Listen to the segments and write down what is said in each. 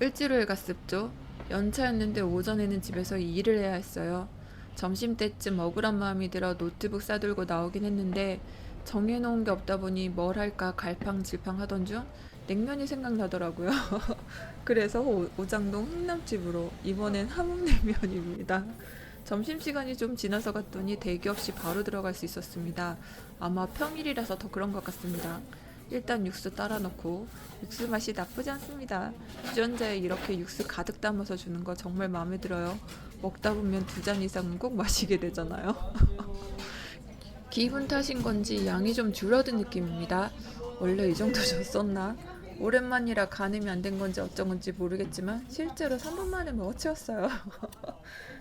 을지로에 갔습죠. 연차였는데 오전에는 집에서 일을 해야 했어요. 점심때쯤 억울한 마음이 들어 노트북 싸들고 나오긴 했는데 정해놓은 게 없다 보니 뭘 할까 갈팡질팡 하던 중 냉면이 생각나더라고요. 그래서 오장동 흥남집으로 이번엔 함흥냉면입니다. 점심시간이 좀 지나서 갔더니 대기 없이 바로 들어갈 수 있었습니다. 아마 평일이라서 더 그런 것 같습니다. 일단 육수 따라 넣고 육수 맛이 나쁘지 않습니다. 주전자에 이렇게 육수 가득 담아서 주는 거 정말 마음에 들어요. 먹다 보면 2잔 이상은 꼭 마시게 되잖아요. 기분 탓인 건지 양이 좀 줄어든 느낌입니다. 원래 이 정도 줬었나? 오랜만이라 가늠이 안 된 건지 어쩐 건지 모르겠지만 실제로 3분 만에 먹어 치웠어요.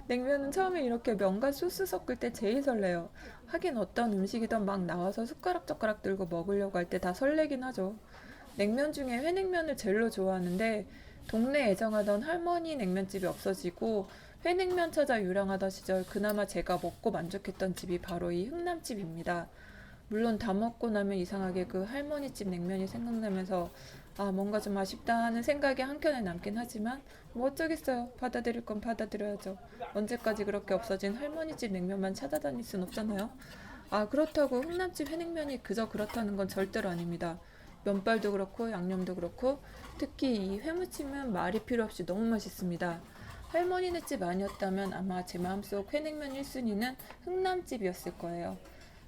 냉면은 처음에 이렇게 면과 소스 섞을 때 제일 설레요. 하긴 어떤 음식이든 막 나와서 숟가락 젓가락 들고 먹으려고 할 때 다 설레긴 하죠. 냉면 중에 회냉면을 제일로 좋아하는데 동네 애정하던 할머니 냉면집이 없어지고 회냉면 찾아 유랑하던 시절 그나마 제가 먹고 만족했던 집이 바로 이 흥남집입니다. 물론 다 먹고 나면 이상하게 그 할머니 집 냉면이 생각나면서 아 뭔가 좀 아쉽다 하는 생각이 한켠에 남긴 하지만 뭐 어쩌겠어요. 받아들일 건 받아들여야죠. 언제까지 그렇게 없어진 할머니 집 냉면만 찾아다닐 순 없잖아요. 아 그렇다고 흥남집 회냉면이 그저 그렇다는 건 절대로 아닙니다. 면발도 그렇고 양념도 그렇고 특히 이 회무침은 말이 필요 없이 너무 맛있습니다. 할머니네 집 아니었다면 아마 제 마음속 회냉면 1순위는 흥남집이었을 거예요.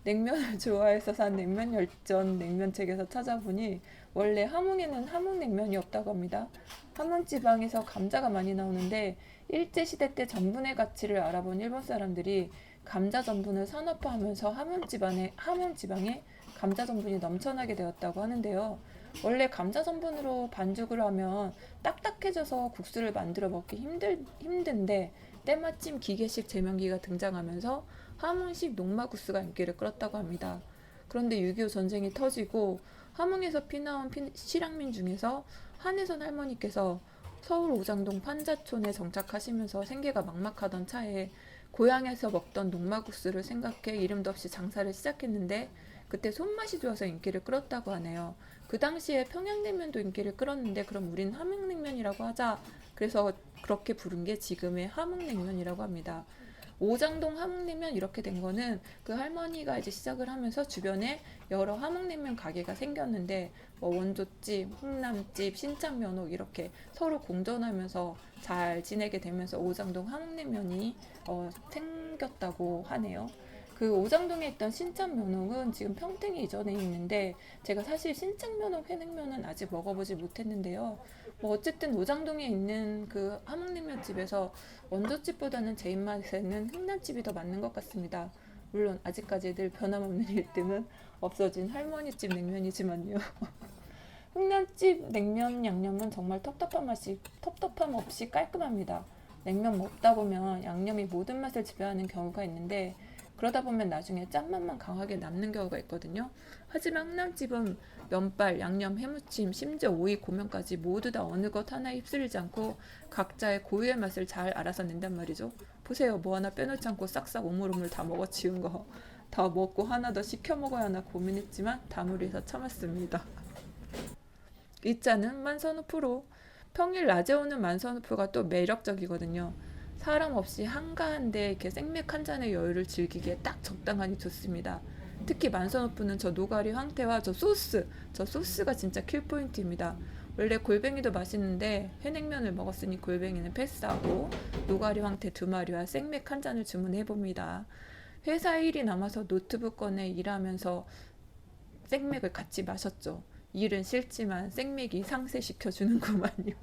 냉면을 좋아해서 산 냉면 열전 냉면책에서 찾아보니 원래 함흥에는 함흥냉면이 없다고 합니다. 함흥 지방에서 감자가 많이 나오는데 일제시대 때 전분의 가치를 알아본 일본 사람들이 감자 전분을 산업화하면서 함흥 지방에 감자 전분이 넘쳐나게 되었다고 하는데요. 원래 감자 전분으로 반죽을 하면 딱딱해져서 국수를 만들어 먹기 힘든데 때마침 기계식 제면기가 등장하면서 함흥식 녹마구스가 인기를 끌었다고 합니다. 그런데 6.25 전쟁이 터지고 함흥에서 피나온 실향민 중에서 한혜선 할머니께서 서울 오장동 판자촌에 정착하시면서 생계가 막막하던 차에 고향에서 먹던 녹마구스를 생각해 이름도 없이 장사를 시작했는데 그때 손맛이 좋아서 인기를 끌었다고 하네요. 그 당시에 평양냉면도 인기를 끌었는데 그럼 우린 함흥냉면이라고 하자. 그래서 그렇게 부른 게 지금의 함흥냉면이라고 합니다. 오장동 함흥냉면 이렇게 된 거는 그 할머니가 이제 시작을 하면서 주변에 여러 함흥냉면 가게가 생겼는데 뭐 원조집, 흥남집, 신창면옥 이렇게 서로 공존하면서 잘 지내게 되면서 오장동 함흥냉면이 생겼다고 하네요. 그 오장동에 있던 신창면옥은 지금 평택에 이전에 있는데 제가 사실 신창면옥 회냉면은 아직 먹어보지 못했는데요. 뭐 어쨌든 오장동에 있는 그 함흥냉면 집에서 원조집보다는 제 입맛에는 흥남집이 더 맞는 것 같습니다. 물론 아직까지 늘 변함없는 1등은 없어진 할머니집 냉면이지만요. 흥남집 냉면 양념은 정말 텁텁함 없이 깔끔합니다. 냉면 먹다 보면 양념이 모든 맛을 지배하는 경우가 있는데 그러다 보면 나중에 짠맛만 강하게 남는 경우가 있거든요. 하지만 흥남집은 면발, 양념, 해무침, 심지어 오이, 고명까지 모두 다 어느 것 하나에 휩쓸리지 않고 각자의 고유의 맛을 잘 알아서 낸단 말이죠. 보세요. 뭐 하나 빼놓지 않고 싹싹 오물오물 다 먹어치운 거. 다 먹고 하나 더 시켜 먹어야 하나 고민했지만 다무리해서 참았습니다. 이 자는 만선우프로 평일 낮에 오는 만선우프가 또 매력적이거든요. 사람 없이 한가한데 이렇게 생맥 한 잔의 여유를 즐기기에 딱 적당하니 좋습니다. 특히 만선우프는 저 노가리 황태와 저 소스가 진짜 킬포인트입니다. 원래 골뱅이도 맛있는데 회냉면을 먹었으니 골뱅이는 패스하고 노가리 황태 2마리와 생맥 한 잔을 주문해봅니다. 회사 일이 남아서 노트북 꺼내 일하면서 생맥을 같이 마셨죠. 일은 싫지만 생맥이 상쇄시켜주는구만요.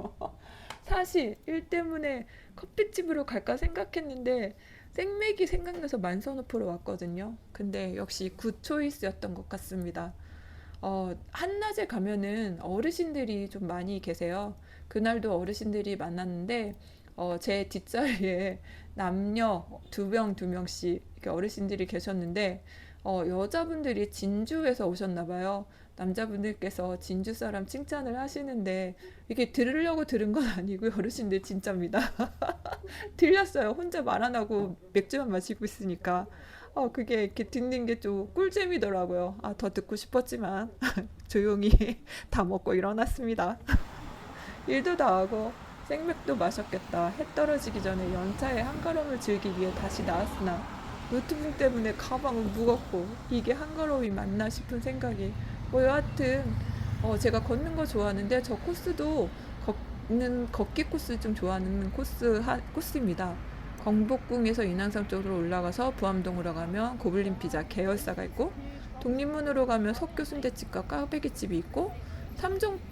사실 일 때문에 커피집으로 갈까 생각했는데 생맥이 생각나서 만선호프로 왔거든요. 근데 역시 굿 초이스였던 것 같습니다. 한낮에 가면은 어르신들이 좀 많이 계세요. 그날도 어르신들이 만났는데 제 뒷자리에 남녀 두 명씩 이렇게 어르신들이 계셨는데 여자분들이 진주에서 오셨나 봐요. 남자분들께서 진주 사람 칭찬을 하시는데 이게 들으려고 들은 건 아니고요. 어르신들 진짜입니다. 들렸어요. 혼자 말 안 하고 맥주만 마시고 있으니까. 그게 이렇게 듣는 게 좀 꿀잼이더라고요. 더 듣고 싶었지만 조용히 다 먹고 일어났습니다. 일도 다 하고 생맥도 마셨겠다. 해 떨어지기 전에 연차의 한가로움을 즐기기 위해 다시 나왔으나 노트북 때문에 가방은 무겁고 이게 한가로움이 맞나 싶은 생각이 뭐 여하튼 제가 걷는 거 좋아하는데 저 코스도 걷기 코스 좀 좋아하는 코스입니다. 경복궁에서 인왕산 쪽으로 올라가서 부암동으로 가면 고블린 피자 계열사가 있고 독립문으로 가면 석교 순대집과 꽈배기집이 있고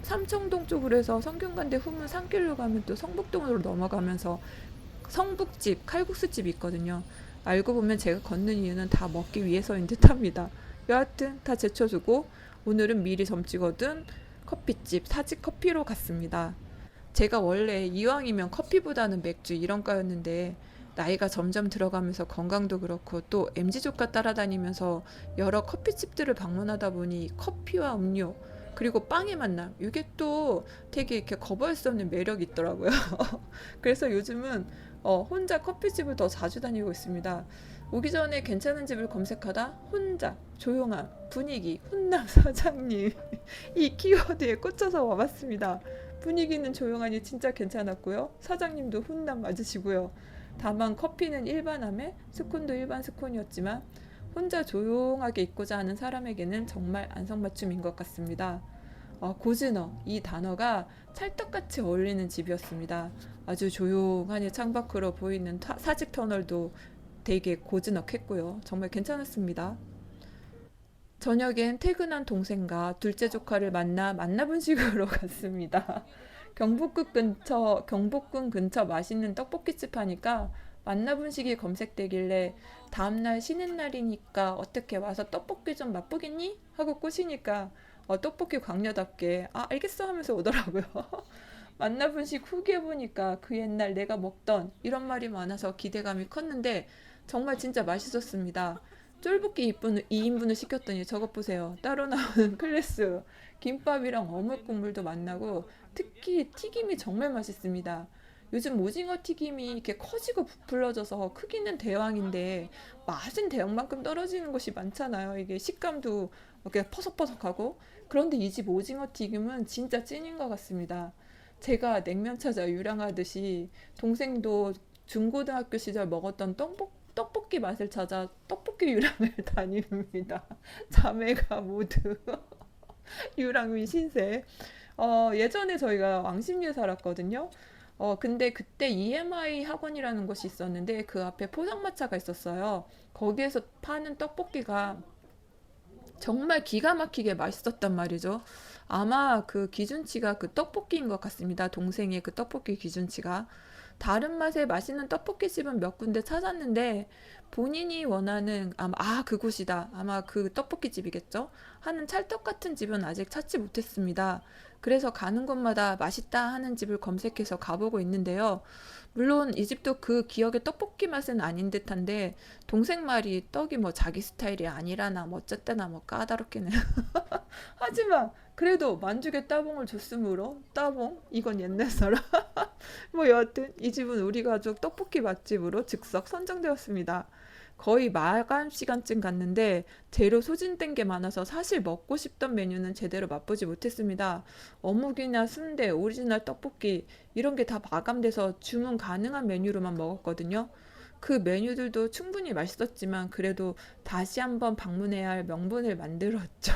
삼청동 쪽으로 해서 성균관대 후문 산길로 가면 또 성북동으로 넘어가면서 성북집 칼국수집이 있거든요. 알고 보면 제가 걷는 이유는 다 먹기 위해서인 듯합니다. 여하튼 다 제쳐주고 오늘은 미리 점찍어둔 커피집 사직커피로 갔습니다. 제가 원래 이왕이면 커피보다는 맥주 이런 과였는데 나이가 점점 들어가면서 건강도 그렇고 또 MZ족과 따라다니면서 여러 커피집들을 방문하다 보니 커피와 음료 그리고 빵의 만남 이게 또 되게 이렇게 거부할 수 없는 매력이 있더라고요. 그래서 요즘은 혼자 커피집을 더 자주 다니고 있습니다. 오기 전에 괜찮은 집을 검색하다 혼자 조용함 분위기 훈남 사장님 이 키워드에 꽂혀서 와봤습니다. 분위기는 조용하니 진짜 괜찮았고요. 사장님도 훈남 맞으시고요. 다만 커피는 일반함에 스콘도 일반 스콘이었지만 혼자 조용하게 있고자 하는 사람에게는 정말 안성맞춤인 것 같습니다. 고즈넉 이 단어가 찰떡같이 어울리는 집이었습니다. 아주 조용하니 창밖으로 보이는 사직 터널도 되게 고즈넉했고요. 정말 괜찮았습니다. 저녁엔 퇴근한 동생과 둘째 조카를 만나 만나분식으로 갔습니다. 경복궁 근처 맛있는 떡볶이집 하니까 만나분식이 검색되길래 다음날 쉬는 날이니까 어떻게 와서 떡볶이 좀 맛보겠니? 하고 꼬시니까 떡볶이 광녀답게 알겠어 하면서 오더라고요. 만나분식 후기에 보니까 그 옛날 내가 먹던 이런 말이 많아서 기대감이 컸는데 정말 진짜 맛있었습니다. 쫄볶이 2인분을 시켰더니 저것 보세요. 따로 나오는 클래스 김밥이랑 어묵 국물도 맛나고 특히 튀김이 정말 맛있습니다. 요즘 오징어 튀김이 이렇게 커지고 부풀려져서 크기는 대왕인데 맛은 대왕만큼 떨어지는 것이 많잖아요. 이게 식감도 이렇게 퍼석퍼석하고 그런데 이 집 오징어 튀김은 진짜 찐인 것 같습니다. 제가 냉면 찾아 유랑하듯이 동생도 중고등학교 시절 먹었던 떡볶이 맛을 찾아 떡볶이 유랑을 다닙니다. 자매가 모두 유랑민 신세. 예전에 저희가 왕십리에 살았거든요. 근데 그때 EMI 학원이라는 곳이 있었는데 그 앞에 포장마차가 있었어요. 거기에서 파는 떡볶이가 정말 기가 막히게 맛있었단 말이죠. 아마 그 기준치가 그 떡볶이인 것 같습니다. 동생의 그 떡볶이 기준치가. 다른 맛의 맛있는 떡볶이 집은 몇 군데 찾았는데 본인이 원하는 그곳이다. 아마 그 떡볶이 집이겠죠. 하는 찰떡 같은 집은 아직 찾지 못했습니다. 그래서 가는 곳마다 맛있다 하는 집을 검색해서 가보고 있는데요. 물론 이 집도 그 기억의 떡볶이 맛은 아닌 듯한데 동생 말이 떡이 뭐 자기 스타일이 아니라나 뭐 어쨌거나 뭐 까다롭게는 하지만 그래도 만족의 따봉을 줬으므로 따봉 이건 옛날 사람 뭐 여하튼 이 집은 우리 가족 떡볶이 맛집으로 즉석 선정되었습니다. 거의 마감 시간쯤 갔는데 재료 소진된 게 많아서 사실 먹고 싶던 메뉴는 제대로 맛보지 못했습니다. 어묵이나 순대, 오리지널 떡볶이 이런 게 다 마감돼서 주문 가능한 메뉴로만 먹었거든요. 그 메뉴들도 충분히 맛있었지만 그래도 다시 한번 방문해야 할 명분을 만들었죠.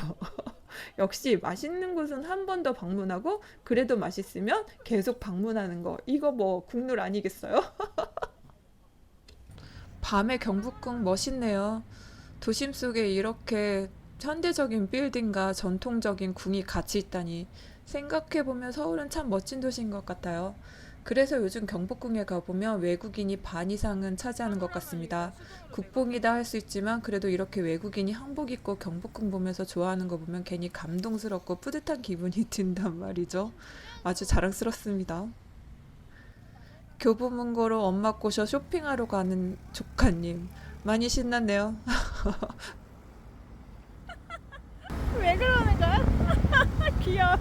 역시 맛있는 곳은 한 번 더 방문하고 그래도 맛있으면 계속 방문하는 거. 이거 뭐 국룰 아니겠어요? 밤의 경복궁 멋있네요. 도심 속에 이렇게 현대적인 빌딩과 전통적인 궁이 같이 있다니 생각해보면 서울은 참 멋진 도시인 것 같아요. 그래서 요즘 경복궁에 가보면 외국인이 반 이상은 차지하는 것 같습니다. 국뽕이다 할 수 있지만 그래도 이렇게 외국인이 한복 입고 경복궁 보면서 좋아하는 거 보면 괜히 감동스럽고 뿌듯한 기분이 든단 말이죠. 아주 자랑스럽습니다. 교보문고로 엄마 꼬셔 쇼핑하러 가는 조카님. 많이 신났네요. 왜 그러는 거야? 귀여워.